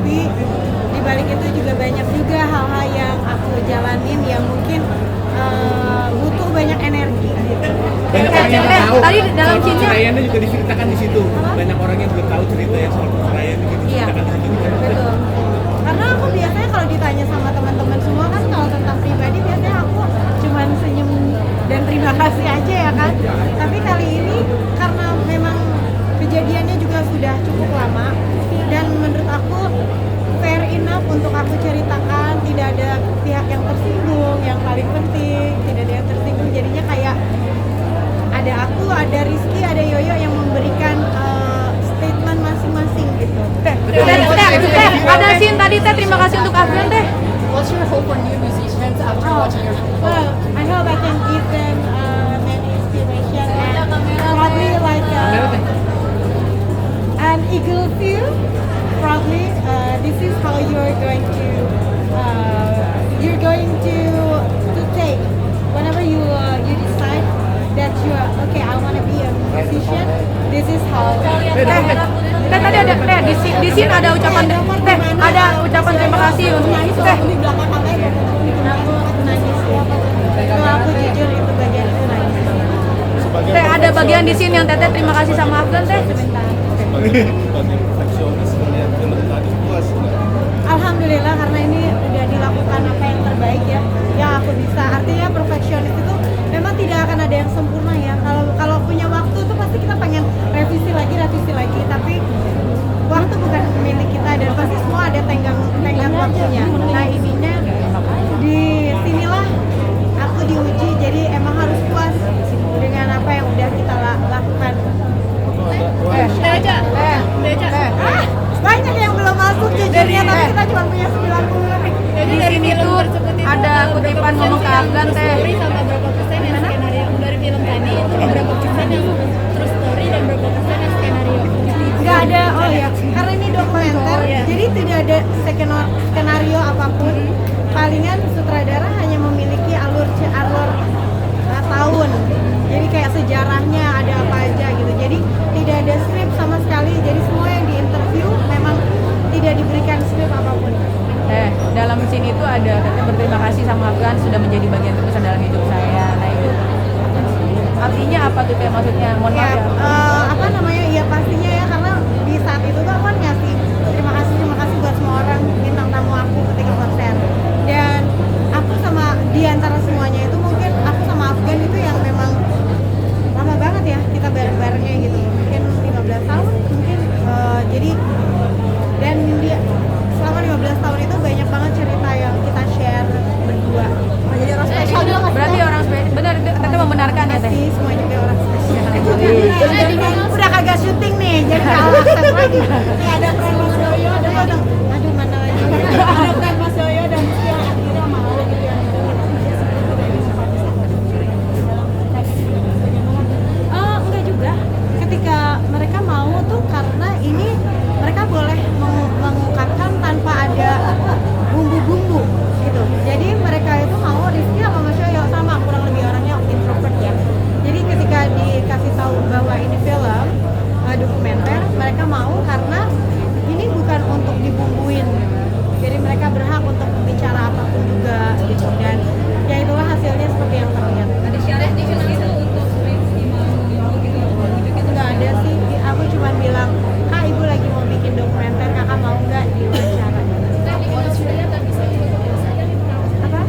tapi di balik itu juga banyak juga hal-hal yang aku jalanin yang mungkin butuh banyak energi gitu. Banyak orang yang tahu tadi dalam soal scene-nya perceraiannya juga diceritakan di situ. Banyak orang yang belum tahu cerita yang soal perceraian juga Iya, diceritakan di situ. betul. Karena aku biasanya kalau ditanya sama teman-teman semua kan kalau tentang pribadi biasanya aku cuman senyum dan terima kasih aja ya kan. Tapi kali ini karena memang kejadiannya juga sudah cukup lama dan menurut aku fair enough untuk aku ceritakan, tidak ada pihak yang tersinggung, yang paling penting tidak ada yang tersinggung, jadinya kayak ada aku, ada Rizky, ada Yoyo yang memberikan statement masing-masing gitu. Teh, ada scene tadi Teh, terima kasih untuk Afgan Teh. What's your hope for new musicians after watching your film? Well, I hope I can give them many inspiration and probably like an eagle view. Probably this is how you're going to take whenever you decide that you're okay. I want to be a musician. This is how. Teh tadi ada Teh di sini ada ucapan Teh, ada ucapan terima kasih untuk Teh. Di belakang kamera aku nangis. Kalau aku jujur itu bagian itu nangis. Teh ada bagian di sini yang Teteh terima kasih sama Afgan Teh. Sebagai perfeksionis melihat film tadi puas. Alhamdulillah karena ini udah dilakukan apa yang terbaik ya yang aku bisa. Artinya perfeksionis itu memang tidak akan ada yang sempurna ya. Kalau punya waktu tuh pasti kita pengen revisi lagi tapi waktu bukan milik kita dan pasti semua ada tenggang waktunya. Nah ininya di sinilah aku diuji, jadi emang harus puas dengan apa yang udah kita lakukan. Banyak yang belum masuk jujurnya, tapi kita cuma punya 90 nih. Di sini tuh ada kutipan ngomong ke Afgan Teh. Story sama berapa persen yang skenario dari film tadi itu berapa persen yang true story dan berapa persen yang skenario? Nggak ada, oh ya, karena ini dokumenter, jadi tidak ada skenario apapun. Palingan sutradara hanya memiliki alur tahun, jadi kayak sejarahnya ada apa aja gitu. Jadi tidak ada skrip sama sekali, jadi semua yang diinterview memang tidak diberikan skrip apapun. Dalam scene itu ada Teteh berterima kasih sama Afgan sudah menjadi bagian terbesar dalam hidup saya. Nah itu artinya apa tuh Teh, maksudnya? Mohon maaf ya. Apa namanya? Iya pastinya ya, karena di saat itu tuh kan ngasih terima kasih buat semua orang bintang tamu aku ketika konser. Dan aku sama di antara semuanya itu mungkin aku sama Afgan itu yang memang lama banget ya kita bareng-barengnya gitu. Mungkin 15 tahun mungkin jadi dan dia selama 15 tahun itu banyak banget cerita yang kita share berdua. Jadi orang spesial juga kan? Berarti orang spesial. Benar, Teteh membenarkan ya Teh. Sih, semua juga orang spesial. Udah kagak syuting nih, jadi kalau akses lagi. Nih ada friend Mas Yoyo, aduh mana lagi. Ada friend Mas Yoyo dan yang akhirnya mau gitu ya. Enggak juga. Ketika mereka mau tuh karena ini mereka boleh mengungkapkan tanpa ada bumbu-bumbu gitu. Jadi mereka itu mau Rizky sama Mas Yoyo sama kurang lebih orangnya introvert ya. Jadi ketika dikasih tahu bahwa ini film dokumenter, mereka mau karena ini bukan untuk dibumbuin. Jadi mereka berhak untuk bicara apapun juga gitu dan ya itulah hasilnya seperti yang terlihat. Ada syarat di film itu untuk Rizky mau gitu Nggak ada sih, aku cuma bilang Kak ibu lagi mau bikin dokumenter, kakak mau nggak diwawancara? Apa?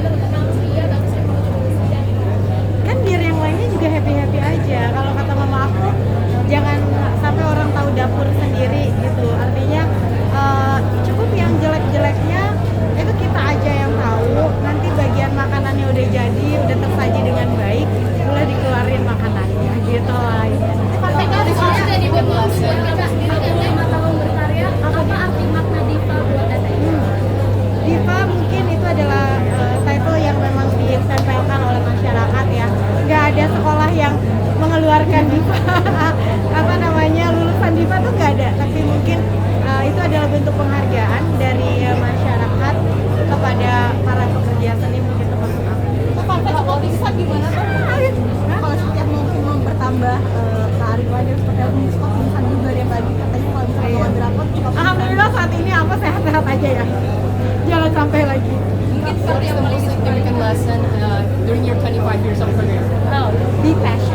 Kan biar yang lainnya juga happy-happy aja. Kalau kata mama aku, jangan sampai orang tahu dapur sendiri gitu. Artinya cukup yang jelek-jeleknya itu kita aja yang tahu. Nanti bagian makanannya udah jadi, udah tersaji dengan baik, boleh dikeluarin makanannya gitu lah. jadi buat kita sendiri 5 tahun berkarya, apa arti makna Diva buat Teteh? Diva mungkin itu adalah title yang memang ditempelkan oleh masyarakat ya. Nggak ada sekolah yang mengeluarkan Diva apa namanya lulusan Diva tuh nggak ada. Tapi mungkin itu adalah bentuk penghargaan dari masyarakat kepada para pekerja seni mungkin teman-teman aku. Kalau bisa gimana tuh? Kalau setiap mau bertambah kearifan seperti apa, pingsan juga yang tadi katanya kalau misalnya drakor. Alhamdulillah saat ini apa sehat. sehat aja ya, jangan sampai lagi. What is the most significant lesson during your 25 years of career? Be passionate.